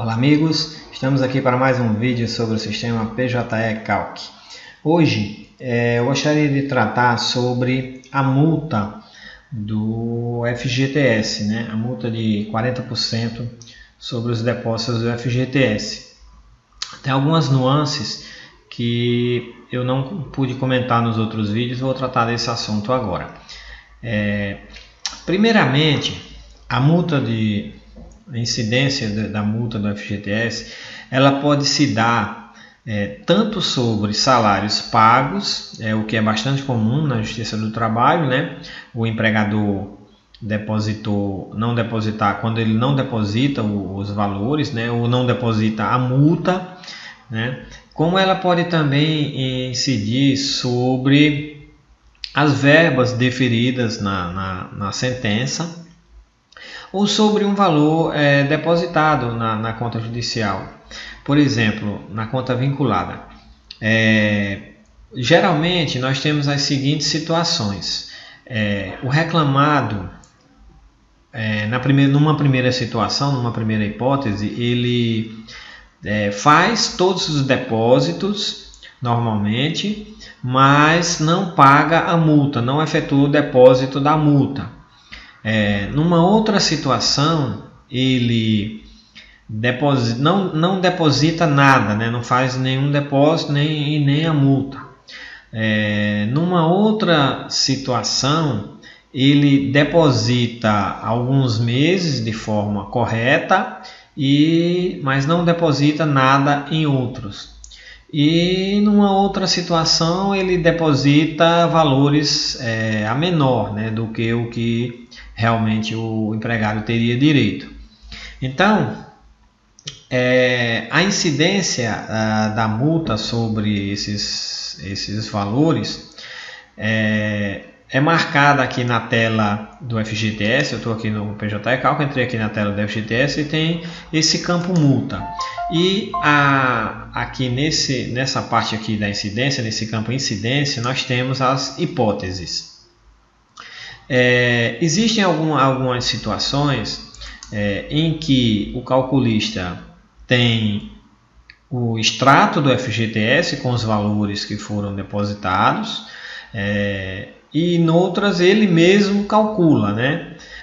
Olá amigos, estamos aqui para mais um vídeo sobre o sistema PJE Calc. Hoje eu gostaria de tratar sobre a multa do FGTS, a multa de 40% sobre os depósitos do FGTS. Tem algumas nuances que eu não pude comentar nos outros vídeos, vou tratar desse assunto agora. Primeiramente, a incidência da multa do FGTS, ela pode se dar tanto sobre salários pagos, o que é bastante comum na Justiça do Trabalho, o empregador não depositar, quando ele não deposita os valores, ou não deposita a multa, como ela pode também incidir sobre as verbas deferidas na sentença, ou sobre um valor depositado na conta judicial. Por exemplo, na conta vinculada. Geralmente, nós temos as seguintes situações. O reclamado, numa primeira situação, numa primeira hipótese, ele faz todos os depósitos normalmente, mas não paga a multa, não efetua o depósito da multa. Numa outra situação, ele não deposita nada, não faz nenhum depósito nem a multa. Numa outra situação, ele deposita alguns meses de forma correta, mas não deposita nada em outros. E numa outra situação, ele deposita valores a menor do que o que realmente o empregado teria direito. Então, a incidência da multa sobre esses valores é marcada aqui na tela do FGTS. Eu estou aqui no PJE Calc, entrei aqui na tela do FGTS e tem esse campo multa. E aqui nessa parte aqui da incidência, nesse campo incidência, nós temos as hipóteses. Existem algumas situações em que o calculista tem o extrato do FGTS com os valores que foram depositados, e em outras ele mesmo calcula.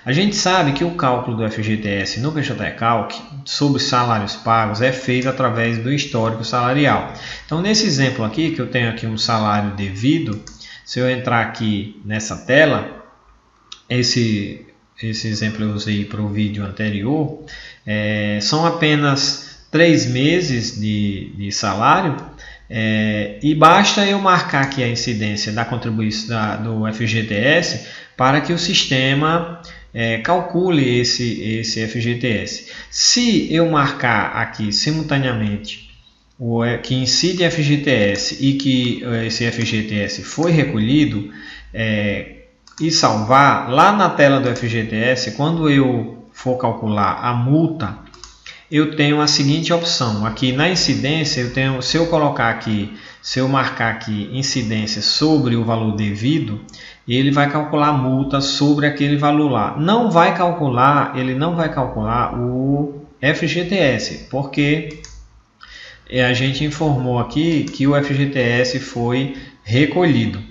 A gente sabe que o cálculo do FGTS no PJE Calc sobre salários pagos é feito através do histórico salarial. Então, nesse exemplo aqui, que eu tenho aqui um salário devido, se eu entrar aqui nessa tela, esse exemplo eu usei para o vídeo anterior, são apenas 3 meses de salário, e basta eu marcar aqui a incidência da contribuição do FGTS para que o sistema calcule esse FGTS. Se eu marcar aqui simultaneamente que incide FGTS e que esse FGTS foi recolhido, e salvar lá na tela do FGTS, quando eu for calcular a multa, eu tenho a seguinte opção. Aqui na incidência, se eu marcar aqui incidência sobre o valor devido, ele vai calcular a multa sobre aquele valor lá. Ele não vai calcular o FGTS, porque a gente informou aqui que o FGTS foi recolhido.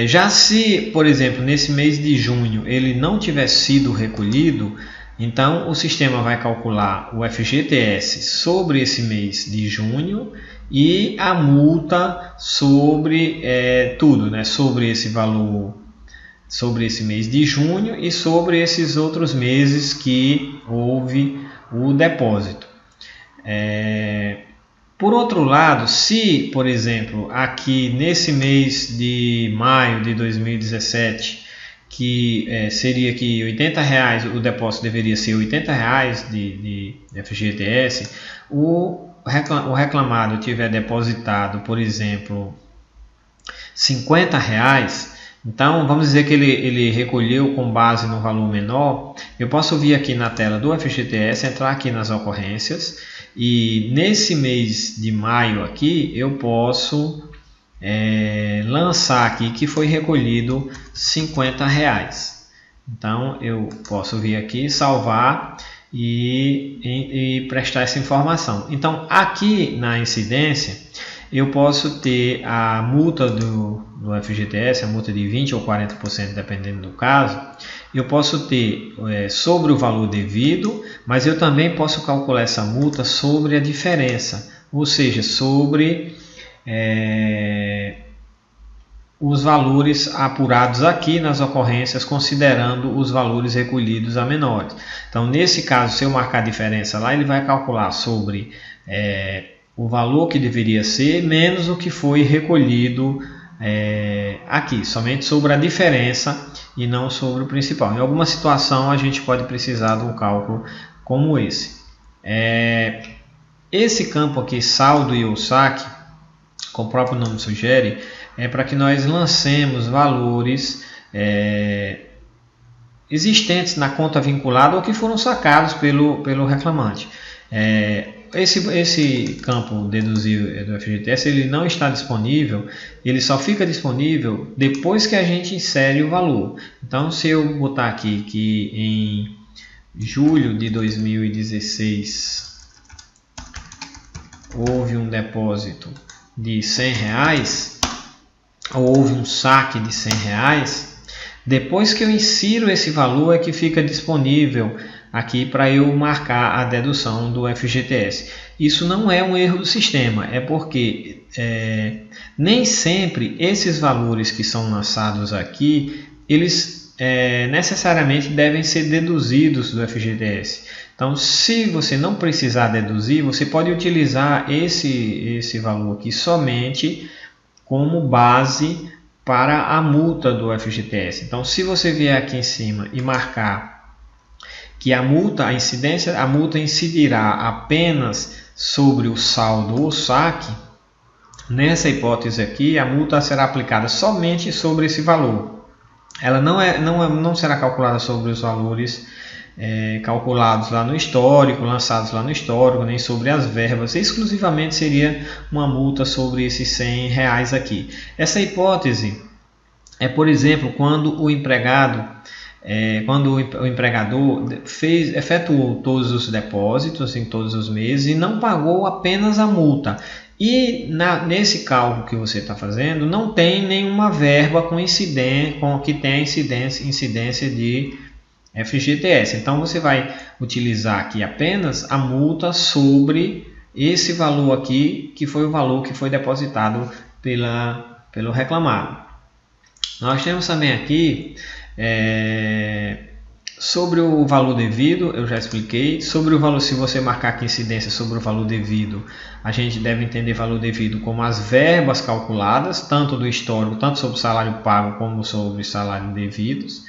Já se, por exemplo, nesse mês de junho ele não tiver sido recolhido, então o sistema vai calcular o FGTS sobre esse mês de junho e a multa sobre tudo, sobre esse valor, sobre esse mês de junho e sobre esses outros meses que houve o depósito. Por outro lado, se, por exemplo, aqui nesse mês de maio de 2017, que seria que R$80, o depósito deveria ser R$80 de FGTS, o reclamado tiver depositado, por exemplo, R$50, então vamos dizer que ele recolheu com base no valor menor. Eu posso vir aqui na tela do FGTS, entrar aqui nas ocorrências, e nesse mês de maio aqui eu posso lançar aqui que foi recolhido R$50. Então eu posso vir aqui, salvar e prestar essa informação. Então, aqui na incidência, eu posso ter a multa do FGTS, a multa de 20% ou 40%, dependendo do caso. Eu posso ter sobre o valor devido, mas eu também posso calcular essa multa sobre a diferença, ou seja, sobre os valores apurados aqui nas ocorrências, considerando os valores recolhidos a menores. Então, nesse caso, se eu marcar a diferença lá, ele vai calcular sobre o valor que deveria ser menos o que foi recolhido aqui, somente sobre a diferença e não sobre o principal. Em alguma situação, a gente pode precisar de um cálculo como esse. Esse campo aqui, saldo e ou saque, como o próprio nome sugere, é para que nós lancemos valores existentes na conta vinculada ou que foram sacados pelo reclamante. Esse campo deduzível do FGTS ele não está disponível, ele só fica disponível depois que a gente insere o valor. Então, se eu botar aqui que em julho de 2016 houve um depósito de R$100, ou houve um saque de R$100, depois que eu insiro esse valor é que fica disponível aqui para eu marcar a dedução do FGTS. Isso não é um erro do sistema, é porque nem sempre esses valores que são lançados aqui, eles necessariamente devem ser deduzidos do FGTS. Então, se você não precisar deduzir, você pode utilizar esse valor aqui somente como base para a multa do FGTS. Então, se você vier aqui em cima e marcar que a multa incidirá apenas sobre o saldo ou saque, nessa hipótese aqui, a multa será aplicada somente sobre esse valor. Ela não será calculada sobre os valores calculados lá no histórico, lançados lá no histórico, nem sobre as verbas. Exclusivamente seria uma multa sobre esses R$100 aqui. Essa hipótese é, por exemplo, quando o empregador efetuou todos os depósitos em todos os meses e não pagou apenas a multa. E nesse cálculo que você está fazendo, não tem nenhuma verba que tenha incidência de FGTS. Então, você vai utilizar aqui apenas a multa sobre esse valor aqui, que foi o valor que foi depositado pelo reclamado. Nós temos também aqui sobre o valor devido, eu já expliquei. Sobre o valor, se você marcar aqui incidência sobre o valor devido, a gente deve entender valor devido como as verbas calculadas, tanto do histórico, tanto sobre o salário pago como sobre o salário devidos,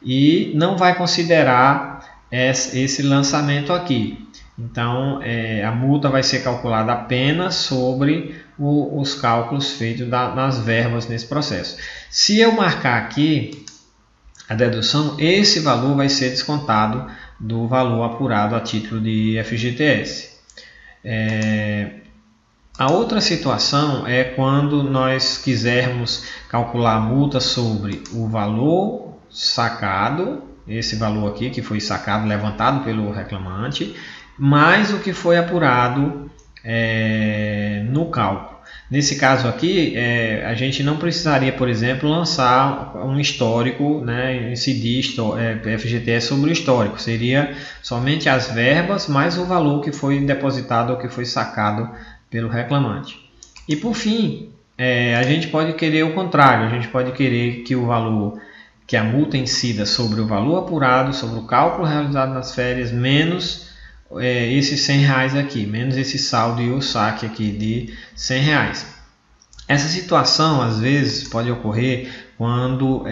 e não vai considerar esse lançamento aqui. Então, a multa vai ser calculada apenas sobre os cálculos feitos nas verbas nesse processo. Se eu marcar aqui a dedução, esse valor vai ser descontado do valor apurado a título de FGTS. A outra situação é quando nós quisermos calcular a multa sobre o valor sacado, esse valor aqui que foi sacado, levantado pelo reclamante, mais o que foi apurado no cálculo. Nesse caso aqui, a gente não precisaria, por exemplo, lançar um histórico, incidir FGTS sobre o histórico. Seria somente as verbas mais o valor que foi depositado ou que foi sacado pelo reclamante. E por fim, a gente pode querer o contrário. A gente pode querer que a multa incida sobre o valor apurado, sobre o cálculo realizado nas férias, menos esses R$100 aqui, menos esse saldo e o saque aqui de R$100. Essa situação às vezes pode ocorrer quando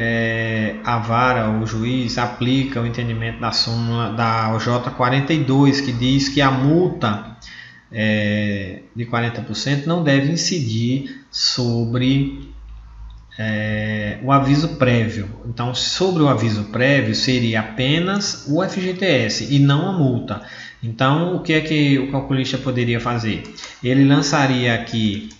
a vara ou o juiz aplica o entendimento da súmula da OJ 42, que diz que a multa de 40% não deve incidir sobre o aviso prévio. Então, sobre o aviso prévio seria apenas o FGTS e não a multa. Então, o que é que o calculista poderia fazer? Ele lançaria aqui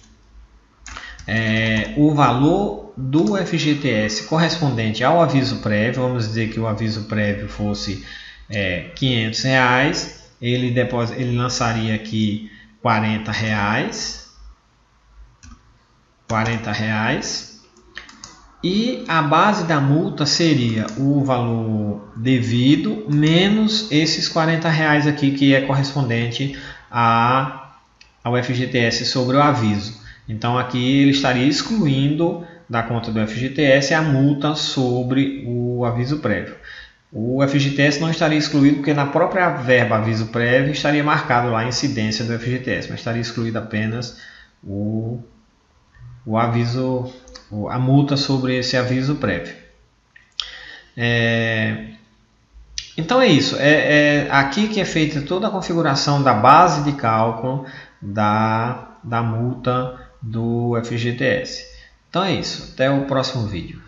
o valor do FGTS correspondente ao aviso prévio. Vamos dizer que o aviso prévio fosse R$500, ele lançaria aqui R$40, e a base da multa seria o valor devido menos esses R$40 aqui, que é correspondente ao FGTS sobre o aviso. Então aqui ele estaria excluindo da conta do FGTS a multa sobre o aviso prévio. O FGTS não estaria excluído porque na própria verba aviso prévio estaria marcado lá a incidência do FGTS, mas estaria excluído apenas o aviso, a multa sobre esse aviso prévio. Então é isso, aqui que é feita toda a configuração da base de cálculo da multa do FGTS. Então é isso, até o próximo vídeo.